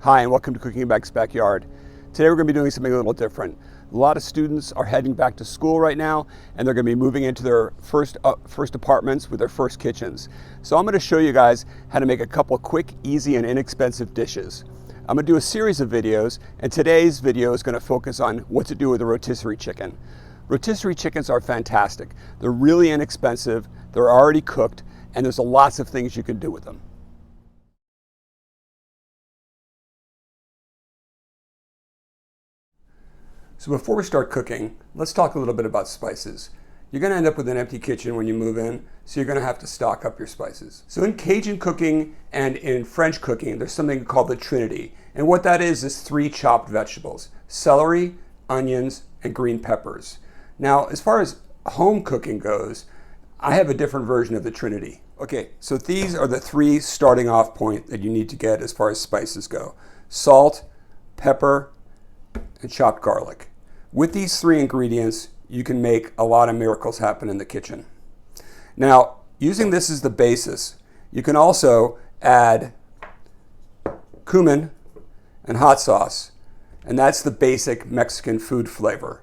Hi, and welcome to Cooking in Beck's Backyard. Today we're going to be doing something a little different. A lot of students are heading back to school right now, and they're going to be moving into their first apartments with their first kitchens. So I'm going to show you guys how to make a couple quick, easy, and inexpensive dishes. I'm going to do a series of videos, and today's video is going to focus on what to do with a rotisserie chicken. Rotisserie chickens are fantastic. They're really inexpensive, they're already cooked, and there's lots of things you can do with them. So before we start cooking, let's talk a little bit about spices. You're going to end up with an empty kitchen when you move in, so you're going to have to stock up your spices. So in Cajun cooking and in French cooking, there's something called the Trinity. And what that is 3 chopped vegetables: celery, onions, and green peppers. Now, as far as home cooking goes, I have a different version of the Trinity. Okay, so these are the 3 starting off point that you need to get as far as spices go: salt, pepper, and chopped garlic. With these 3 ingredients, you can make a lot of miracles happen in the kitchen. Now, using this as the basis, you can also add cumin and hot sauce, and that's the basic Mexican food flavor.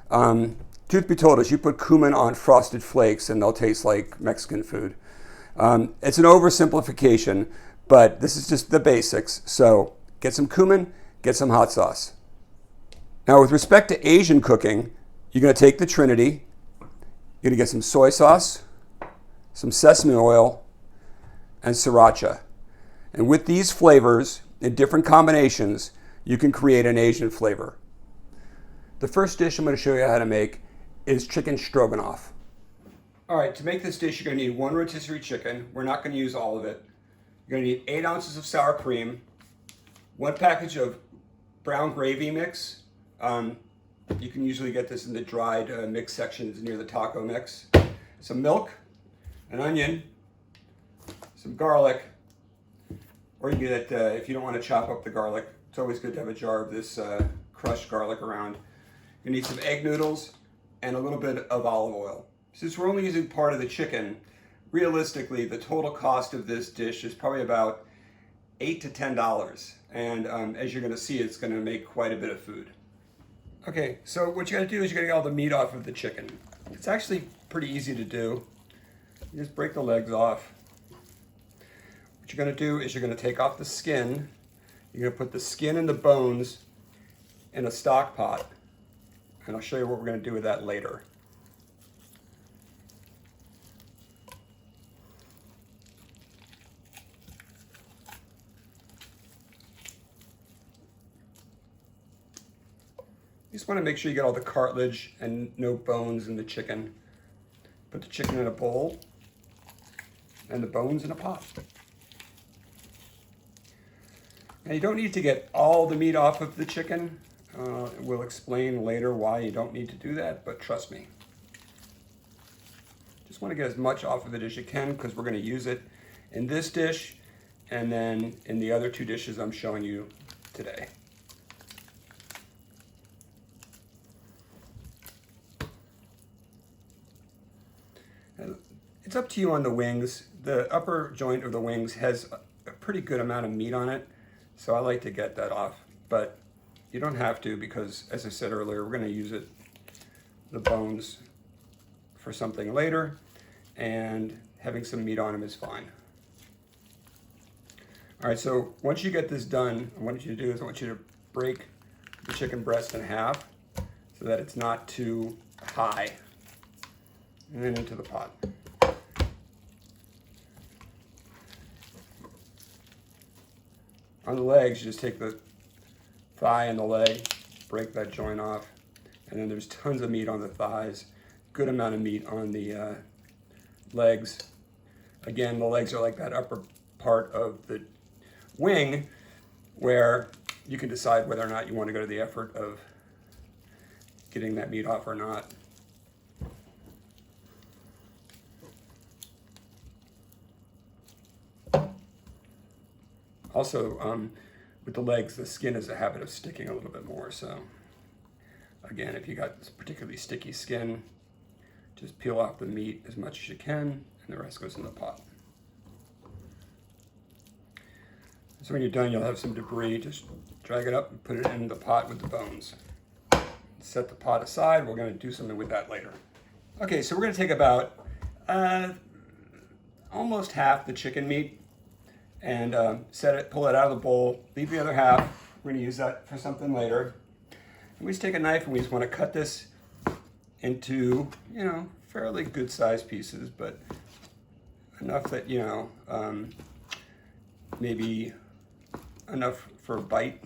Truth be told, as you put cumin on Frosted Flakes and they'll taste like Mexican food. It's an oversimplification, but this is just the basics. So get some cumin, get some hot sauce. Now, with respect to Asian cooking, you're going to take the Trinity, you're going to get some soy sauce, some sesame oil, and sriracha. And with these flavors, in different combinations, you can create an Asian flavor. The first dish I'm going to show you how to make is chicken stroganoff. All right, to make this dish, you're going to need 1 rotisserie chicken. We're not going to use all of it. You're going to need 8 ounces of sour cream, 1 package of brown gravy mix. You can usually get this in the dried mix sections near the taco mix. Some milk, an onion, some garlic, or you get it if you don't want to chop up the garlic. It's always good to have a jar of this crushed garlic around. You need some egg noodles and a little bit of olive oil. Since we're only using part of the chicken, realistically, the total cost of this dish is probably about $8 to $10. And as you're going to see, it's going to make quite a bit of food. Okay, so what you got to do is you got to get all the meat off of the chicken. It's actually pretty easy to do. You just break the legs off. What you're going to do is you're going to take off the skin. You're going to put the skin and the bones in a stock pot. And I'll show you what we're going to do with that later. You just want to make sure you get all the cartilage and no bones in the chicken. Put the chicken in a bowl and the bones in a pot. Now, you don't need to get all the meat off of the chicken. We'll explain later why you don't need to do that, but trust me. Just want to get as much off of it as you can because we're going to use it in this dish and then in the other 2 dishes I'm showing you today. It's up to you on the wings. The upper joint of the wings has a pretty good amount of meat on it, so I like to get that off. But you don't have to because, as I said earlier, we're going to use the bones for something later, and having some meat on them is fine. All right, so once you get this done, what I want you to do is I want you to break the chicken breast in half so that it's not too high, and then into the pot. On the legs, you just take the thigh and the leg, break that joint off, and then there's tons of meat on the thighs, good amount of meat on the legs. Again, the legs are like that upper part of the wing where you can decide whether or not you want to go to the effort of getting that meat off or not. Also, with the legs, the skin has a habit of sticking a little bit more. So again, if you got this particularly sticky skin, just peel off the meat as much as you can, and the rest goes in the pot. So when you're done, you'll have some debris. Just drag it up and put it in the pot with the bones. Set the pot aside. We're going to do something with that later. Okay, so we're going to take about almost half the chicken meat and pull it out of the bowl, leave the other half. We're going to use that for something later. And we just take a knife and we just want to cut this into, fairly good sized pieces, but enough that, maybe enough for a bite.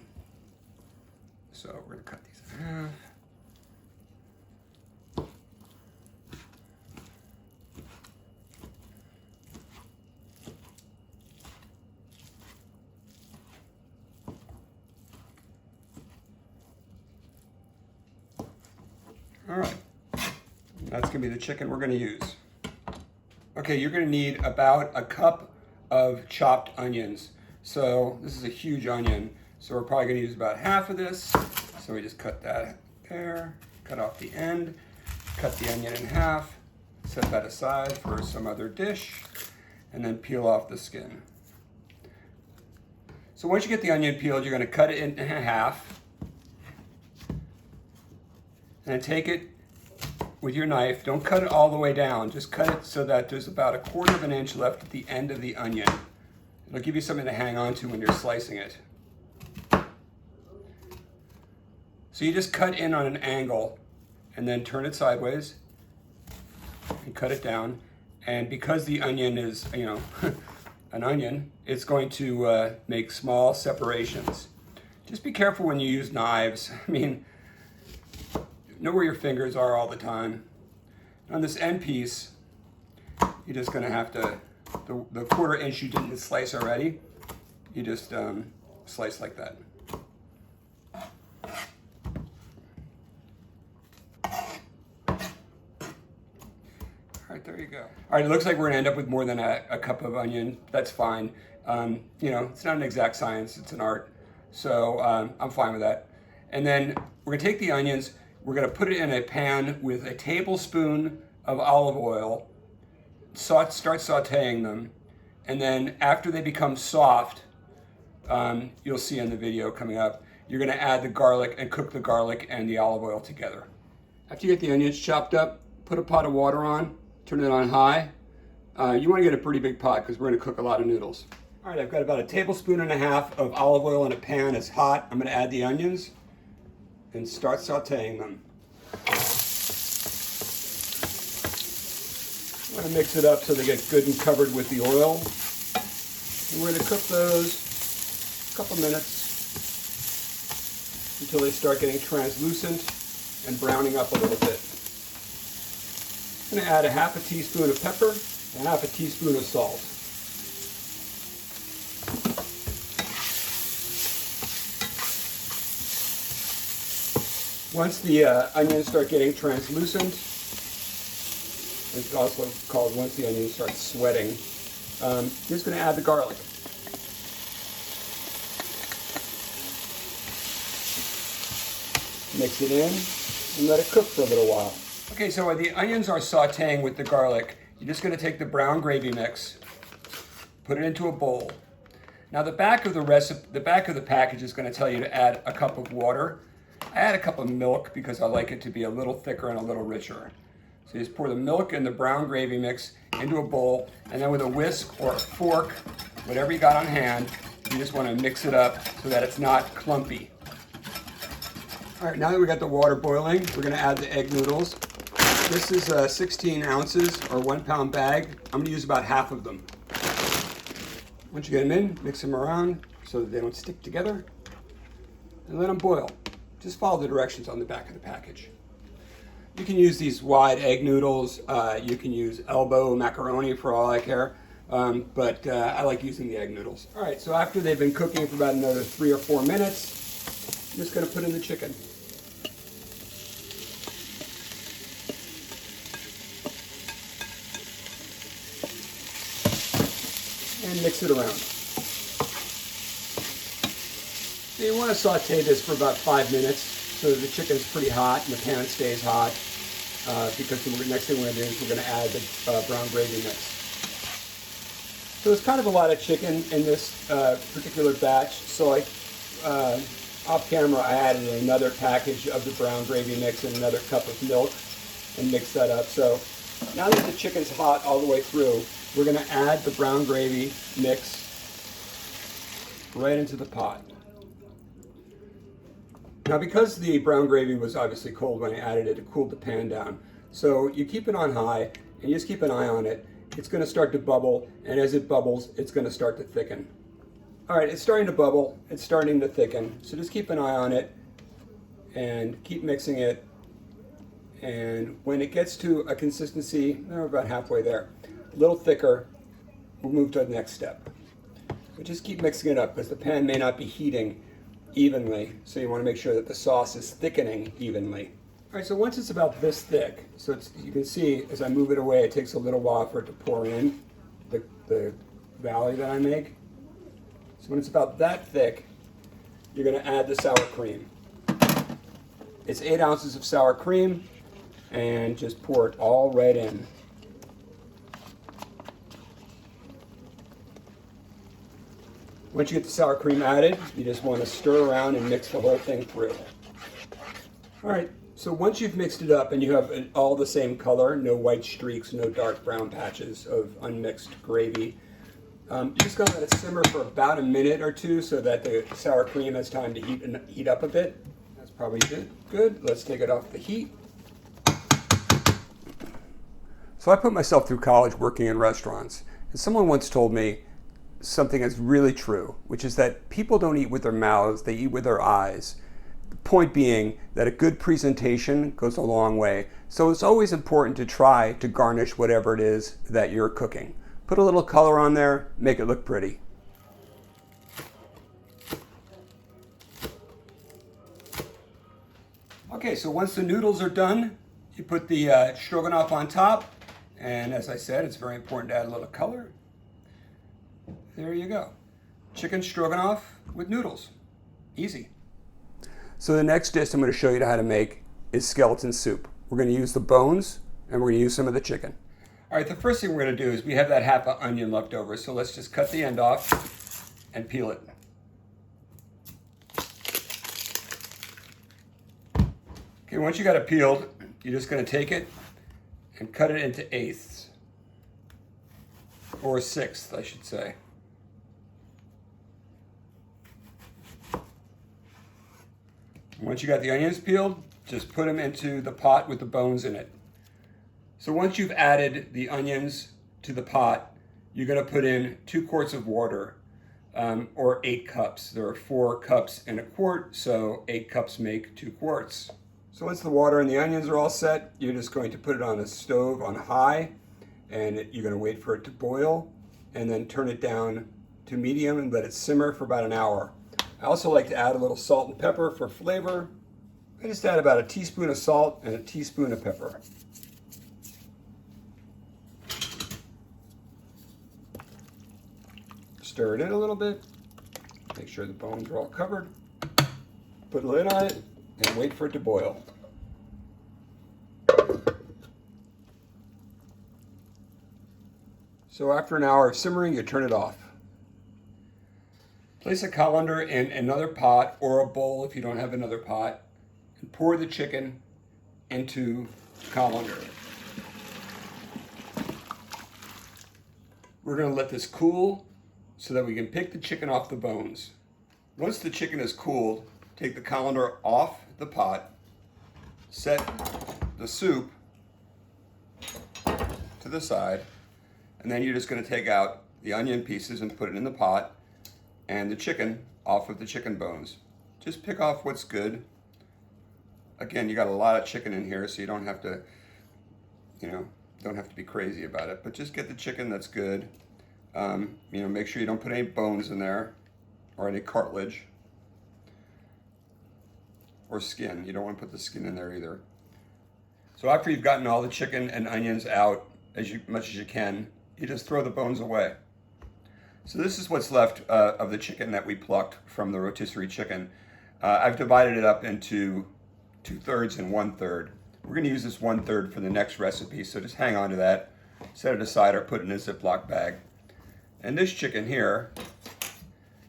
So we're going to cut these in half. All right, that's gonna be the chicken we're gonna use. Okay, you're gonna need about a cup of chopped onions. So this is a huge onion, so we're probably gonna use about half of this. So we just cut that there, cut off the end, cut the onion in half, set that aside for some other dish, and then peel off the skin. So once you get the onion peeled, you're gonna cut it in half, and take it with your knife. Don't cut it all the way down. Just cut it so that there's about 1/4 of an inch left at the end of the onion. It'll give you something to hang on to when you're slicing it. So you just cut in on an angle and then turn it sideways and cut it down. And because the onion is, an onion, it's going to make small separations. Just be careful when you use knives. Know where your fingers are all the time. On this end piece, you're just gonna have to, the 1/4 inch you didn't slice already, you just slice like that. All right, there you go. All right, it looks like we're gonna end up with more than a cup of onion. That's fine. It's not an exact science, it's an art. So I'm fine with that. And then we're gonna take the onions, we're going to put it in a pan with a tablespoon of olive oil, start sauteing them, and then after they become soft, you'll see in the video coming up, you're going to add the garlic and cook the garlic and the olive oil together. After you get the onions chopped up, put a pot of water on, turn it on high. You want to get a pretty big pot because we're going to cook a lot of noodles. All right, I've got about 1.5 tablespoons of olive oil in a pan. It's hot. I'm going to add the onions and start sauteing them. I'm going to mix it up so they get good and covered with the oil. And we're going to cook those a couple minutes until they start getting translucent and browning up a little bit. I'm going to add 1/2 teaspoon of pepper and 1/2 teaspoon of salt. Once the onions start getting translucent, it's also called once the onions start sweating, you're just going to add the garlic. Mix it in and let it cook for a little while. Okay, so while the onions are sauteing with the garlic, you're just going to take the brown gravy mix, put it into a bowl. Now the back of the package is going to tell you to add a cup of water. I add a cup of milk because I like it to be a little thicker and a little richer. So you just pour the milk and the brown gravy mix into a bowl, and then with a whisk or a fork, whatever you got on hand, you just want to mix it up so that it's not clumpy. All right, now that we got the water boiling, we're going to add the egg noodles. This is 16 ounces or 1 pound bag. I'm going to use about half of them. Once you get them in, mix them around so that they don't stick together, and let them boil. Just follow the directions on the back of the package. You can use these wide egg noodles. You can use elbow macaroni for all I care. But I like using the egg noodles. All right, so after they've been cooking for about another 3 or 4 minutes, I'm just going to put in the chicken. And mix it around. So you want to saute this for about 5 minutes so that the chicken's pretty hot and the pan stays hot. Because the next thing we're going to do is we're going to add the brown gravy mix. So there's kind of a lot of chicken in this particular batch, so off camera I added another package of the brown gravy mix and another cup of milk and mixed that up. So now that the chicken's hot all the way through, we're going to add the brown gravy mix right into the pot. Now, because the brown gravy was obviously cold when I added it, it cooled the pan down. So you keep it on high and you just keep an eye on it. It's going to start to bubble, and as it bubbles, it's going to start to thicken. All right, it's starting to bubble, it's starting to thicken, so just keep an eye on it and keep mixing it. And when it gets to a consistency, we're about halfway there, a little thicker, we'll move to the next step. But just keep mixing it up because the pan may not be heating evenly, so you want to make sure that the sauce is thickening evenly. All right, so once it's about this thick, so you can see as I move it away, it takes a little while for it to pour in, the valley that I make. So when it's about that thick, you're going to add the sour cream. It's 8 ounces of sour cream, and just pour it all right in. Once you get the sour cream added, you just want to stir around and mix the whole thing through. All right, so once you've mixed it up and you have all the same color, no white streaks, no dark brown patches of unmixed gravy, you're just going to let it simmer for about a minute or two so that the sour cream has time to heat up a bit. That's probably good. Let's take it off the heat. So I put myself through college working in restaurants, and someone once told me something that's really true, which is that people don't eat with their mouths, they eat with their eyes. The point being that a good presentation goes a long way. So it's always important to try to garnish whatever it is that you're cooking. Put a little color on there, make it look pretty. Okay, so once the noodles are done, you put the stroganoff on top. And as I said, it's very important to add a little color. There you go. Chicken stroganoff with noodles. Easy. So the next dish I'm going to show you how to make is skeleton soup. We're going to use the bones and we're going to use some of the chicken. All right, the first thing we're going to do is we have that half an onion left over, so let's just cut the end off and peel it. Okay, once you got it peeled, you're just going to take it and cut it into eighths, or sixths, I should say. Once you got the onions peeled, just put them into the pot with the bones in it. So once you've added the onions to the pot, you're going to put in 2 quarts of water, or 8 cups. There are 4 cups in a quart, so 8 cups make 2 quarts. So once the water and the onions are all set, you're just going to put it on a stove on high, and you're going to wait for it to boil, and then turn it down to medium and let it simmer for about an hour. I also like to add a little salt and pepper for flavor. I just add about a teaspoon of salt and a teaspoon of pepper. Stir it in a little bit. Make sure the bones are all covered. Put a lid on it and wait for it to boil. So after an hour of simmering, you turn it off. Place a colander in another pot or a bowl if you don't have another pot, and pour the chicken into the colander. We're going to let this cool so that we can pick the chicken off the bones. Once the chicken is cooled, take the colander off the pot, set the soup to the side, and then you're just going to take out the onion pieces and put it in the pot, and the chicken off of the chicken bones. Just pick off what's good. Again, you got a lot of chicken in here, so you don't have to, don't have to be crazy about it, but just get the chicken that's good. Make sure you don't put any bones in there or any cartilage or skin. You don't want to put the skin in there either. So after you've gotten all the chicken and onions out as much as you can, you just throw the bones away. So this is what's left of the chicken that we plucked from the rotisserie chicken. I've divided it up into 2/3 and 1/3. We're going to use this 1/3 for the next recipe, so just hang on to that. Set it aside or put it in a Ziploc bag. And this chicken here,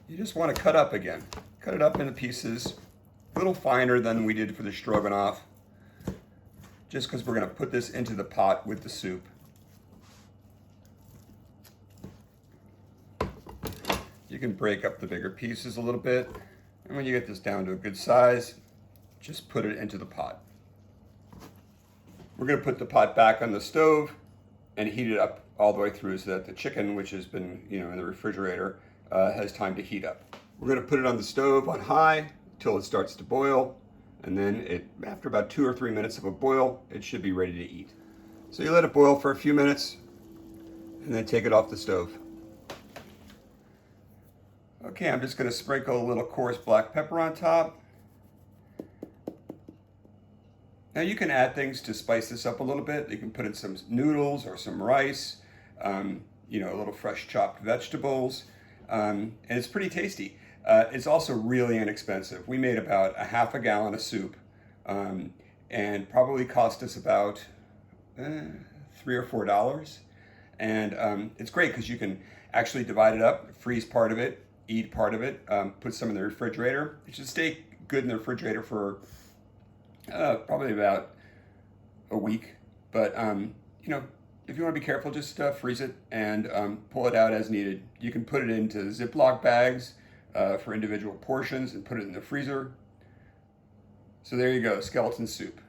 you just want to cut up again. Cut it up into pieces, a little finer than we did for the stroganoff, just because we're going to put this into the pot with the soup. You can break up the bigger pieces a little bit, and when you get this down to a good size, just put it into the pot. We're going to put the pot back on the stove and heat it up all the way through so that the chicken, which has been, in the refrigerator, has time to heat up. We're going to put it on the stove on high until it starts to boil, and then after about 2 or 3 minutes of a boil, it should be ready to eat. So you let it boil for a few minutes and then take it off the stove. Okay, I'm just going to sprinkle a little coarse black pepper on top. Now you can add things to spice this up a little bit. You can put in some noodles or some rice, a little fresh chopped vegetables, and it's pretty tasty. It's also really inexpensive. We made about a half a gallon of soup, and probably cost us about $3 or $4. And it's great because you can actually divide it up, freeze part of it, eat part of it, put some in the refrigerator. It should stay good in the refrigerator for probably about a week. But, if you want to be careful, just freeze it and pull it out as needed. You can put it into Ziploc bags for individual portions and put it in the freezer. So there you go, skeleton soup.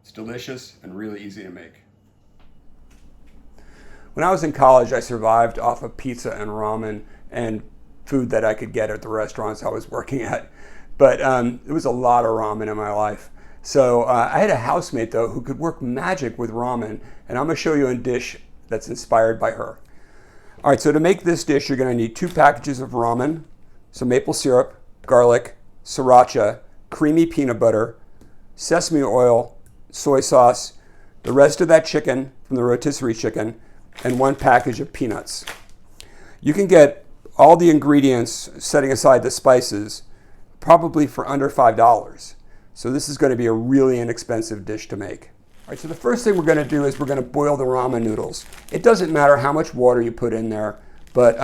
It's delicious and really easy to make. When I was in college, I survived off of pizza and ramen and food that I could get at the restaurants I was working at. But it was a lot of ramen in my life. So I had a housemate, though, who could work magic with ramen, and I'm going to show you a dish that's inspired by her. All right, so to make this dish, you're going to need 2 packages of ramen, some maple syrup, garlic, sriracha, creamy peanut butter, sesame oil, soy sauce, the rest of that chicken from the rotisserie chicken, and 1 package of peanuts. You can get all the ingredients, setting aside the spices, probably for under $5. So this is going to be a really inexpensive dish to make. All right, so the first thing we're going to do is we're going to boil the ramen noodles. It doesn't matter how much water you put in there, but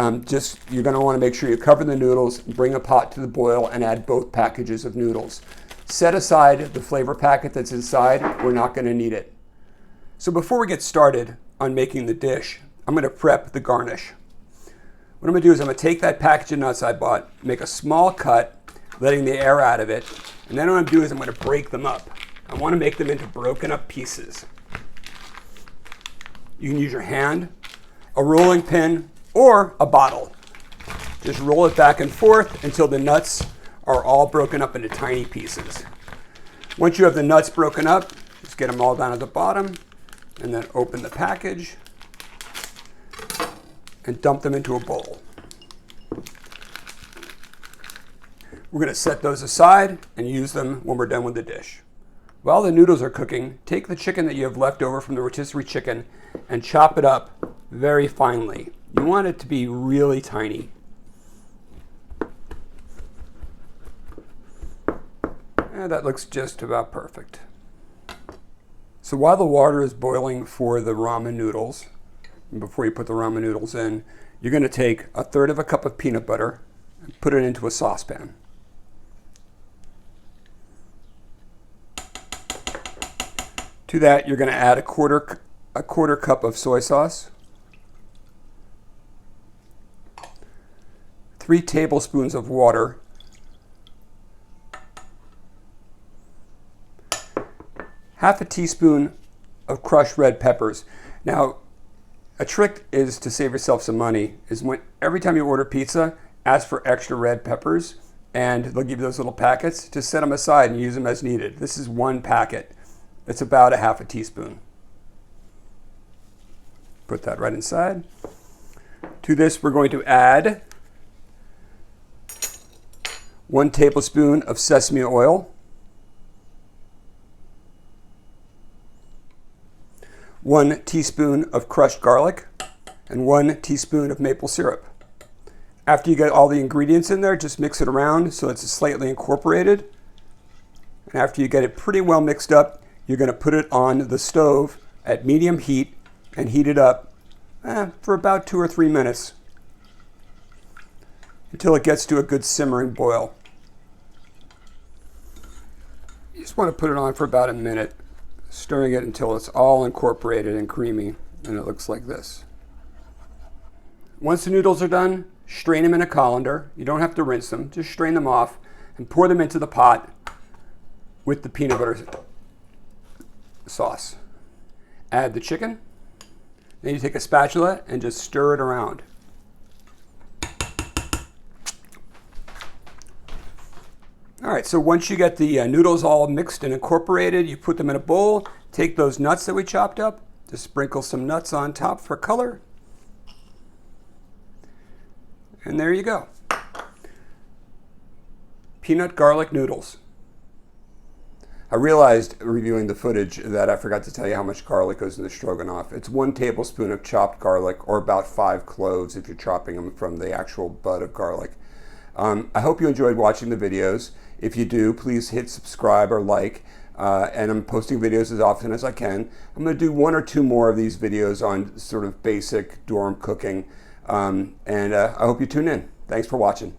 you're going to want to make sure you cover the noodles, bring a pot to the boil, and add both packages of noodles. Set aside the flavor packet that's inside. We're not going to need it. So before we get started on making the dish, I'm going to prep the garnish. What I'm going to do is I'm going to take that package of nuts I bought, make a small cut, letting the air out of it, and then what I'm going to do is I'm going to break them up. I want to make them into broken up pieces. You can use your hand, a rolling pin, or a bottle. Just roll it back and forth until the nuts are all broken up into tiny pieces. Once you have the nuts broken up, just get them all down at the bottom, and then open the package and dump them into a bowl. We're going to set those aside and use them when we're done with the dish. While the noodles are cooking, take the chicken that you have left over from the rotisserie chicken and chop it up very finely. You want it to be really tiny. And that looks just about perfect. So while the water is boiling for the ramen noodles, and before you put the ramen noodles in, you're going to take 1/3 cup of peanut butter and put it into a saucepan. To that, you're going to add a quarter cup of soy sauce, 3 tablespoons of water, half a teaspoon of crushed red peppers. Now, a trick is to save yourself some money is every time you order pizza, ask for extra red peppers, and they'll give you those little packets. Just set them aside and use them as needed. This is 1 packet. It's about a half a teaspoon. Put that right inside. To this, we're going to add 1 tablespoon of sesame oil, 1 teaspoon of crushed garlic, and 1 teaspoon of maple syrup. After you get all the ingredients in there, just mix it around so it's slightly incorporated. And after you get it pretty well mixed up, you're going to put it on the stove at medium heat and heat it up for about 2 or 3 minutes. until it gets to a good simmering boil. You just want to put it on for about a minute, stirring it until it's all incorporated and creamy, and it looks like this. Once the noodles are done, strain them in a colander. You don't have to rinse them, just strain them off and pour them into the pot with the peanut butter sauce. Add the chicken. Then you take a spatula and just stir it around. All right, so once you get the noodles all mixed and incorporated, you put them in a bowl, take those nuts that we chopped up, just sprinkle some nuts on top for color. And there you go. Peanut garlic noodles. I realized reviewing the footage that I forgot to tell you how much garlic goes in the stroganoff. It's 1 tablespoon of chopped garlic, or about 5 cloves if you're chopping them from the actual bud of garlic. I hope you enjoyed watching the videos. If you do, please hit subscribe or like. And I'm posting videos as often as I can. I'm going to do 1 or 2 more of these videos on sort of basic dorm cooking. And I hope you tune in. Thanks for watching.